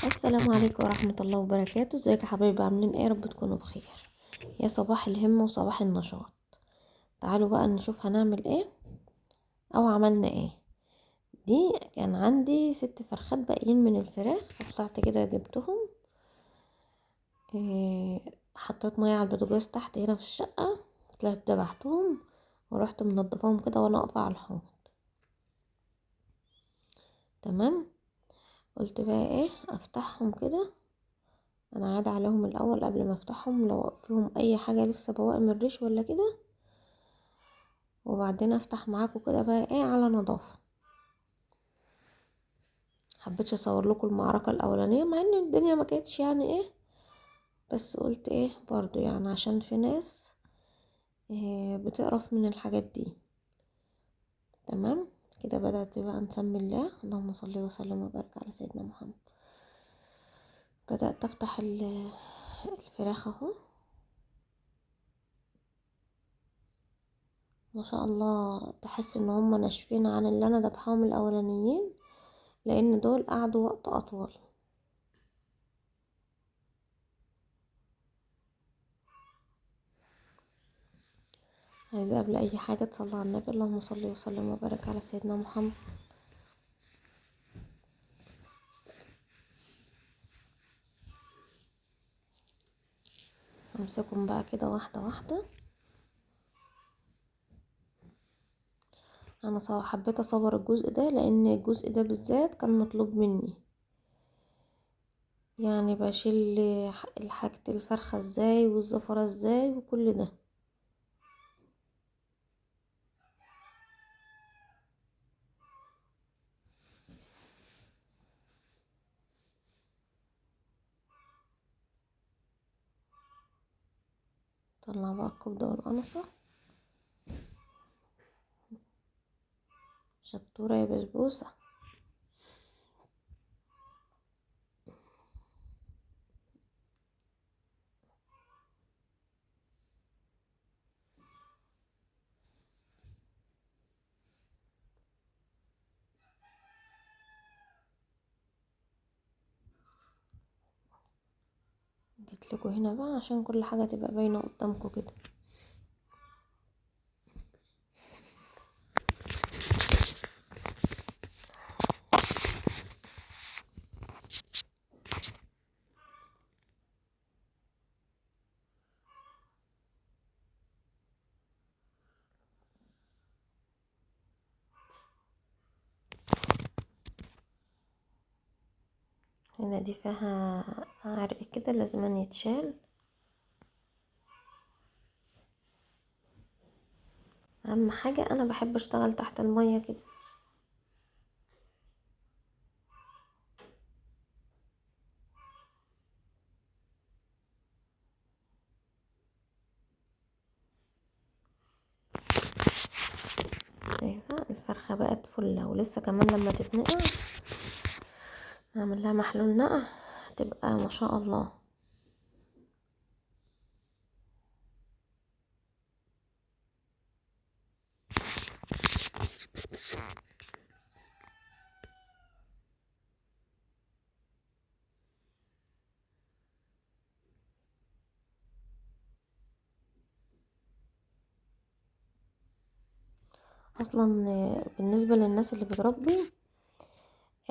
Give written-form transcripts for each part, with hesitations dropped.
السلام عليكم ورحمة الله وبركاته. ازيكم يا حبايبي؟ عاملين ايه؟ رب تكونوا بخير. يا صباح الهمة وصباح النشاط. تعالوا بقى نشوف هنعمل ايه او عملنا ايه. دي كان عندي 6 فرخات باقيين من الفراخ، طلعت كده جبتهم. إيه، حطيت مية على البوتاجاز تحت هنا في الشقة، طلعت دبحتهم ورحت منضفاهم كده وانا واقفة على الحوض. تمام. قلت بقى ايه، افتحهم كده. انا عاد عليهم الاول قبل ما افتحهم لو فيهم اي حاجه لسه بواقي من الريش ولا كده، وبعدين افتح معاكم كده بقى ايه على نظافه. حبيتش اصور لكم المعركه الاولانيه مع ان الدنيا ما كانتش يعني ايه، بس قلت ايه برضو يعني عشان في ناس إيه بتقرف من الحاجات دي. تمام كده. بدأت بقى نسمي الله، اللهم صل وسلم وبارك على سيدنا محمد. بدأت افتح الفراخ اهو. ما شاء الله، تحس ان هم ناشفين عن اللي انا دبحهم الاولانيين، لان دول قعدوا وقت اطول. عايزة قبل اي حاجة تصلي على النبي، اللهم صل وسلم وبارك على سيدنا محمد. امسكهم بقى كده واحدة واحدة. انا حبيت اصور الجزء ده لان الجزء ده بالذات كان مطلوب مني، يعني بشيل الحاجة الفرخة ازاي والزفرة ازاي وكل ده. طلع بقى الكبدة والقنصة. شطورة يا بسبوسة. جيت لكم هنا بقى عشان كل حاجة تبقى باينة قدامكم كده. هنا دي فيها عرق كده لازم يتشال. اهم حاجة انا بحب اشتغل تحت المية كده. شايفة الفرخة بقت فلة، ولسه كمان لما تتنقع نعمل لها محلول نقع تبقى ما شاء الله. اصلا بالنسبة للناس اللي بتربي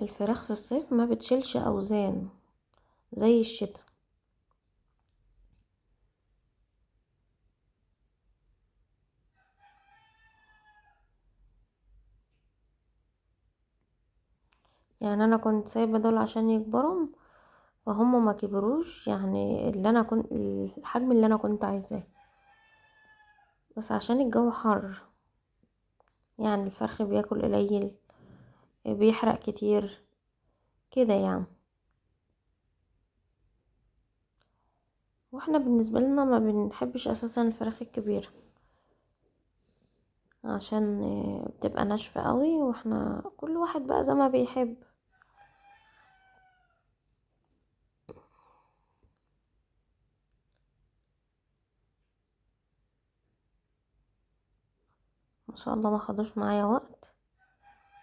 الفراخ في الصيف ما بتشيلش اوزان زي الشتاء. يعني انا كنت سايبة دول عشان يكبروا، فهم ما كبروش يعني اللي انا كنت الحجم اللي انا كنت عايزاه، بس عشان الجو حر يعني الفرخ بياكل قليل، بيحرق كتير كده يعني. واحنا بالنسبة لنا ما بنحبش اساسا الفراخ الكبيرة عشان بتبقى ناشفة قوي، واحنا كل واحد بقى زي ما بيحب. ما شاء الله ما خدوش معايا وقت،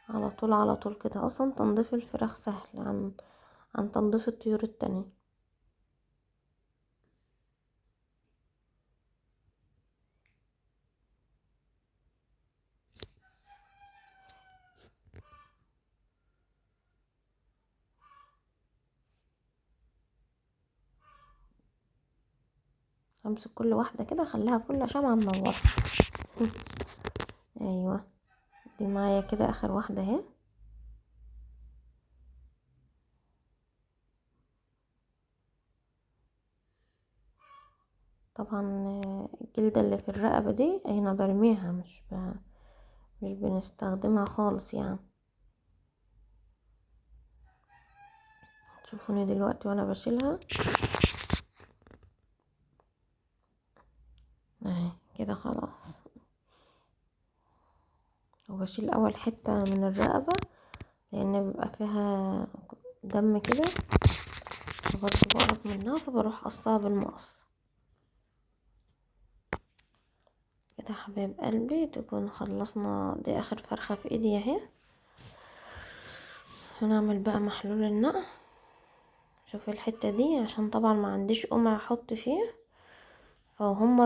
على طول على طول كده. اصلا تنظيف الفراخ سهل عن تنظيف الطيور التانية. امسك كل واحدة كده اخليها فل شمعة منورة. ايوه، دي معايا كده اخر واحدة اهي. طبعا الجلدة اللي في الرقبة دي انا برميها، مش بنستخدمها خالص يعني. تشوفوني دلوقتي وانا بشيلها اهي كده خلاص. وبشيل اول حتة من الرقبة لان بيبقى فيها دم كده، برضه بقرف منها، فبروح قصها بالمقص كده. حبايب قلبي تكون خلصنا، دي اخر فرخة في ايدي اهي. هنعمل بقى محلول النقع. شوف الحتة دي عشان طبعا ما عنديش قمع احط فيها، فهم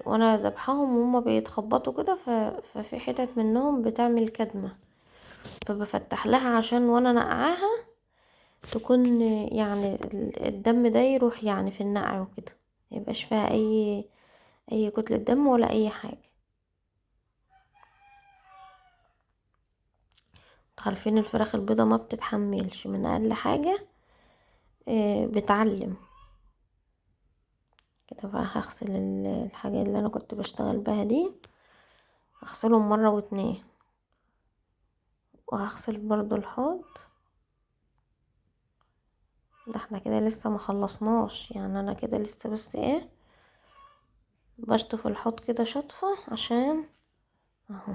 وانا ذبحهم وهم بيتخبطوا كده ففي حتت منهم بتعمل كدمة، فبفتح لها عشان وانا نقعاها تكون يعني الدم ده يروح يعني في النقع وكده، ميبقاش فيها اي كتلة دم ولا اي حاجة. عارفين الفراخ البيضة ما بتتحملش من اقل حاجة، بتعلم كده. بقى هغسل الحاجة اللي انا كنت بشتغل بها دي، هغسلهم مرة واتنين، وهغسل برضو الحوض ده. احنا كده لسه ما خلصناش يعني، انا كده لسه بس ايه بشطف الحوض كده شطفة عشان اهو.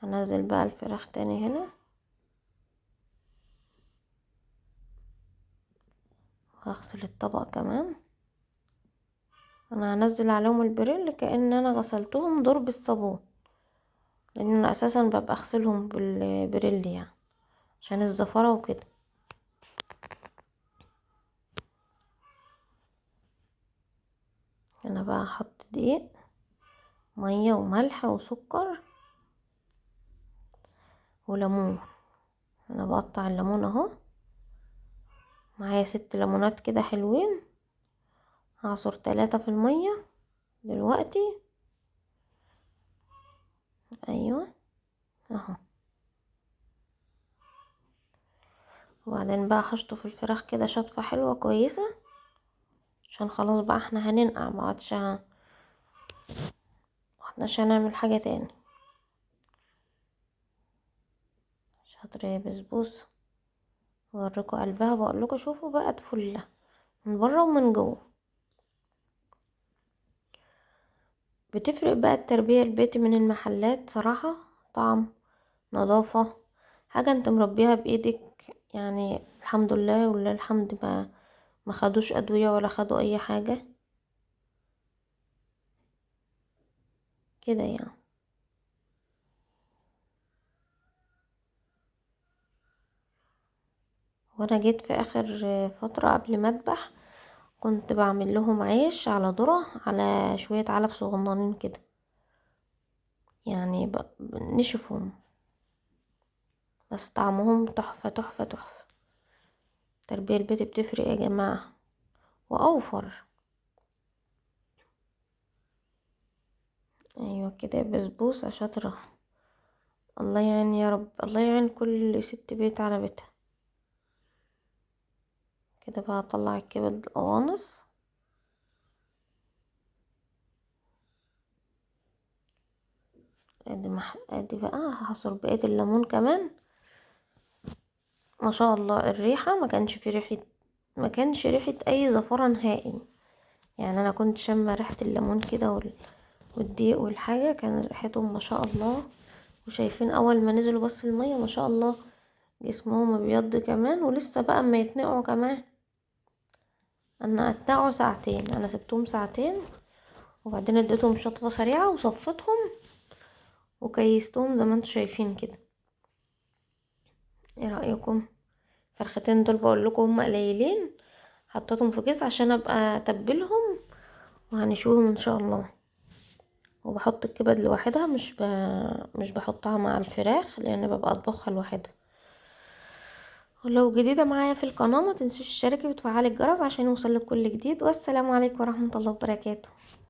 هنزل بقى الفراخ تاني هنا، وهغسل الطبق كمان. انا هنزل عليهم البريل كأن انا غسلتهم دور بالصابون، لان انا اساسا ببقى اغسلهم بالبريل يعني عشان الزفرة وكده. انا بقى هحط دقيق، مية وملح وسكر وليمون. انا بقطع الليمون اهو، معايا 6 ليمونات كده حلوين، هعصر 3 في المية دلوقتي. ايوه اهو. وبعدين بقى هشطف الفراخ كده شطفة حلوة كويسة، عشان خلاص بقى احنا هننقع، مقعدناش هنعمل حاجة تاني. شاطرة يا بسبوسة، اوريكوا قلبها، بقولكوا شوفوا بقى تفلة من بره ومن جوه. بتفرق بقى التربية البيتي من المحلات صراحة، طعم، نظافة، حاجة انت مربيها بايدك يعني. الحمد لله ولله الحمد، ما خدوش ادوية ولا خدوا اي حاجة كده يعني. وانا جيت في اخر فترة قبل ما اذبح، كنت بعمل لهم عيش على ذرة على شوية علف صغننين كده يعني، نشفهم، بس طعمهم تحفة تحفة تحفة. تربية البيت بتفرق يا جماعة، واوفر. ايوه كده يا بسبوسة شاطرة. الله يعين يا رب، الله يعين كل ست بيت على بيتها. كده بقى اطلع الكبد القوانص. ادي بقى هحصر بقية الليمون كمان. ما شاء الله الريحة ما كانش ريحة اي زفرة نهائي يعني. انا كنت شامة ريحة الليمون كده والدقيق والحاجة، كان ريحتهم ما شاء الله. وشايفين اول ما نزلوا بس المية ما شاء الله جسمهم ابيض كمان، ولسه بقى اما يتنقعوا كمان. انا اتنقعوا ساعتين، انا سبتهم ساعتين وبعدين اديتهم شطفة سريعة وصفتهم وكيستهم زي ما انتوا شايفين كده. ايه رأيكم؟ فرختين دول بقول لكم هم قليلين، حطيتهم في كيس عشان ابقى اتبلهم وهنشوهم ان شاء الله. وبحط الكبد لوحدها، مش بحطها مع الفراخ لان ببقى اطبخها لوحدها. ولو جديدة معايا في القناة ما تنسوش تشتركي وتفعلي الجرس عشان يوصلك كل جديد. والسلام عليكم ورحمة الله وبركاته.